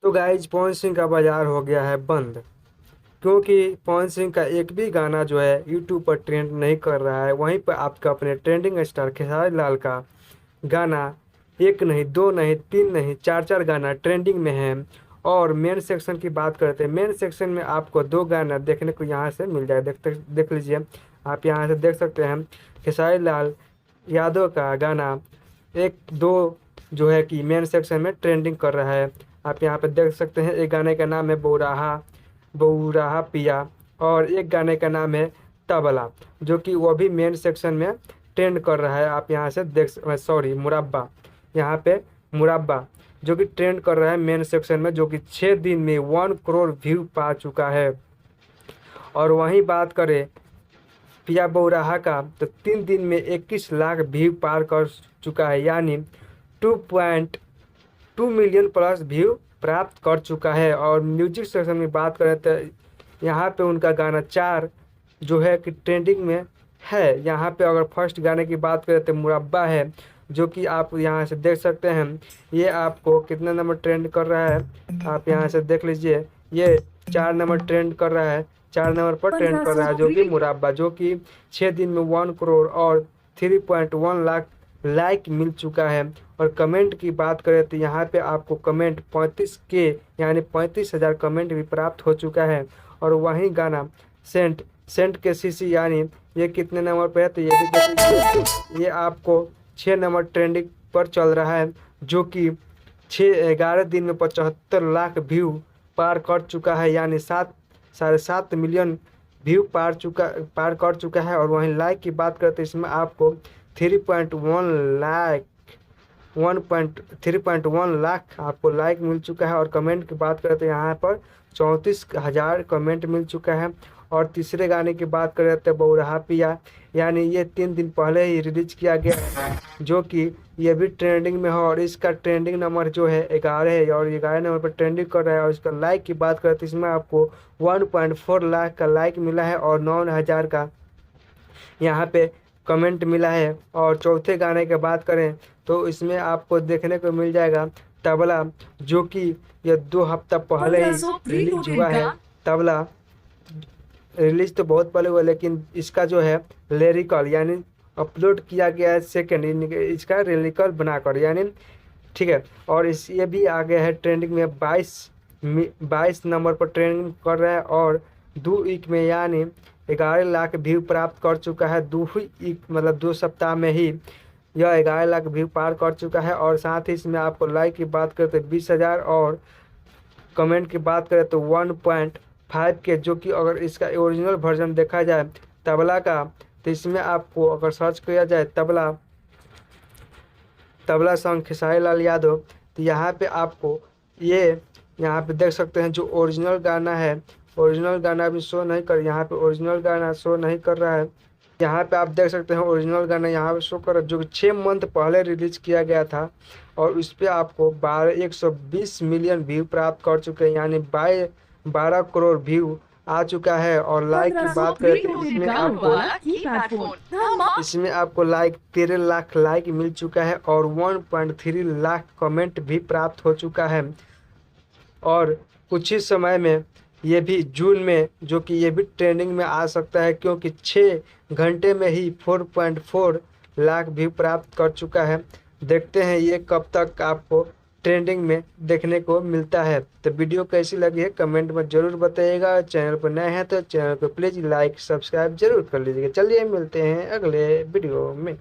तो गाइज पवन सिंह का बाजार हो गया है बंद, क्योंकि पवन सिंह का एक भी गाना जो है यूट्यूब पर ट्रेंड नहीं कर रहा है। वहीं पर आपका अपने ट्रेंडिंग स्टार खेसारी लाल का गाना एक नहीं, दो नहीं, तीन नहीं, चार चार गाना ट्रेंडिंग में है। और मेन सेक्शन की बात करते हैं, मेन सेक्शन में आपको दो गाना देखने को यहाँ से मिल जाए। देख लीजिए, आप यहाँ से देख सकते हैं खेसारी लाल यादव का गाना एक दो जो है कि मेन सेक्शन में ट्रेंडिंग कर रहा है। आप यहाँ पे देख सकते हैं एक गाने का नाम है बौराहा बौराहा पिया, और एक गाने का नाम है तबला, जो कि वो भी मेन सेक्शन में ट्रेंड कर रहा है। आप यहाँ से सॉरी मुरब्बा, यहाँ पे मुरब्बा जो कि ट्रेंड कर रहा है मेन सेक्शन में, जो कि 6 दिन में 1 करोड़ व्यू पा चुका है। और वहीं बात करें पिया बौराहा का, तो 3 दिन में 21 लाख व्यू पार कर चुका है, यानी 2.2 मिलियन प्लस व्यू प्राप्त कर चुका है। और म्यूजिक सेक्शन में बात करें तो यहाँ पे उनका गाना चार जो है कि ट्रेंडिंग में है। यहाँ पे अगर फर्स्ट गाने की बात करें तो मुरब्बा है, जो कि आप यहाँ से देख सकते हैं ये आपको कितने नंबर ट्रेंड कर रहा है। आप यहाँ से देख लीजिए, ये 4 नंबर ट्रेंड कर रहा है, 4 नंबर पर ट्रेंड कर रहा है, जो कि मुरब्बा, जो कि 6 दिन में 1 करोड़ और 3.1 लाख लाइक मिल चुका है। और कमेंट की बात करें तो यहाँ पे आपको कमेंट 35K यानी 35,000 कमेंट भी प्राप्त हो चुका है। और वहीं गाना सेंट सेंट के सीसी यानी ये कितने नंबर पे है, तो ये भी देख लीजिए, ये आपको 6 नंबर ट्रेंडिंग पर चल रहा है, जो कि 11 दिन में 75 लाख व्यू पार कर चुका है, यानी 7.5 मिलियन व्यू पार कर चुका है। और वहीं लाइक की बात करते इसमें आपको 3.1 लाख आपको लाइक मिल चुका है। और कमेंट की बात करें तो यहाँ पर 34,000 कमेंट मिल चुका है। और तीसरे गाने की बात करें तो बौराहा पिया, यानी ये 3 दिन पहले ही रिलीज किया गया है, जो कि ये भी ट्रेंडिंग में है। और इसका ट्रेंडिंग नंबर जो है 11 है, और 11 नंबर पर ट्रेंडिंग कर रहा है। और इसका लाइक की बात करें तो इसमें आपको 1.4 लाख का लाइक मिला है और 9,000 का यहाँ पे कमेंट मिला है। और चौथे गाने की बात करें तो इसमें आपको देखने को मिल जाएगा तबला, जो कि यह 2 हफ्ता पहले ही रिलीज हुआ है। तबला रिलीज तो बहुत पहले हुआ, लेकिन इसका जो है लिरिकल यानी अपलोड किया गया है सेकेंड इसका लिरिकल बनाकर, यानी ठीक है। और इस ये भी आ गया है ट्रेंडिंग में 22 नंबर पर ट्रेंडिंग कर रहा है। और 2 वीक में यानी 11 लाख व्यू प्राप्त कर चुका है। 2 वीक मतलब 2 सप्ताह में ही यह 11 लाख व्यू पार कर चुका है। और साथ ही इसमें आपको लाइक की बात करें तो 20,000 और कमेंट की बात करें तो 1.5K, जो कि अगर इसका ओरिजिनल वर्जन देखा जाए तबला का, तो इसमें आपको अगर सर्च किया जाए तबला तबला सॉन्ग खेसारी लाल यादव, तो यहाँ पे आपको ये यहाँ पे देख सकते हैं जो ओरिजिनल गाना है। ओरिजिनल गाना भी शो नहीं कर, यहाँ पे ओरिजिनल गाना शो नहीं कर रहा है। यहाँ पे आप देख सकते हैं ओरिजिनल गाना यहाँ पे शो कर रहा है, जो कि 6 मंथ पहले रिलीज किया गया था। और इस पे आपको 120 मिलियन व्यू प्राप्त कर चुके हैं, यानी 12 करोड़ व्यू आ चुका है। और लाइक की बात करें तो इसमें आपको लाइक 13 लाख लाइक मिल चुका है और 1.3 लाख कमेंट भी प्राप्त हो चुका है। और कुछ ही समय में ये भी जून में, जो कि ये भी ट्रेंडिंग में आ सकता है, क्योंकि 6 घंटे में ही 4.4 लाख व्यू प्राप्त कर चुका है। देखते हैं ये कब तक आपको ट्रेंडिंग में देखने को मिलता है। तो वीडियो कैसी लगी है कमेंट में ज़रूर बताइएगा। चैनल पर नए हैं तो चैनल को प्लीज़ लाइक सब्सक्राइब जरूर कर लीजिएगा। चलिए मिलते हैं अगले वीडियो में।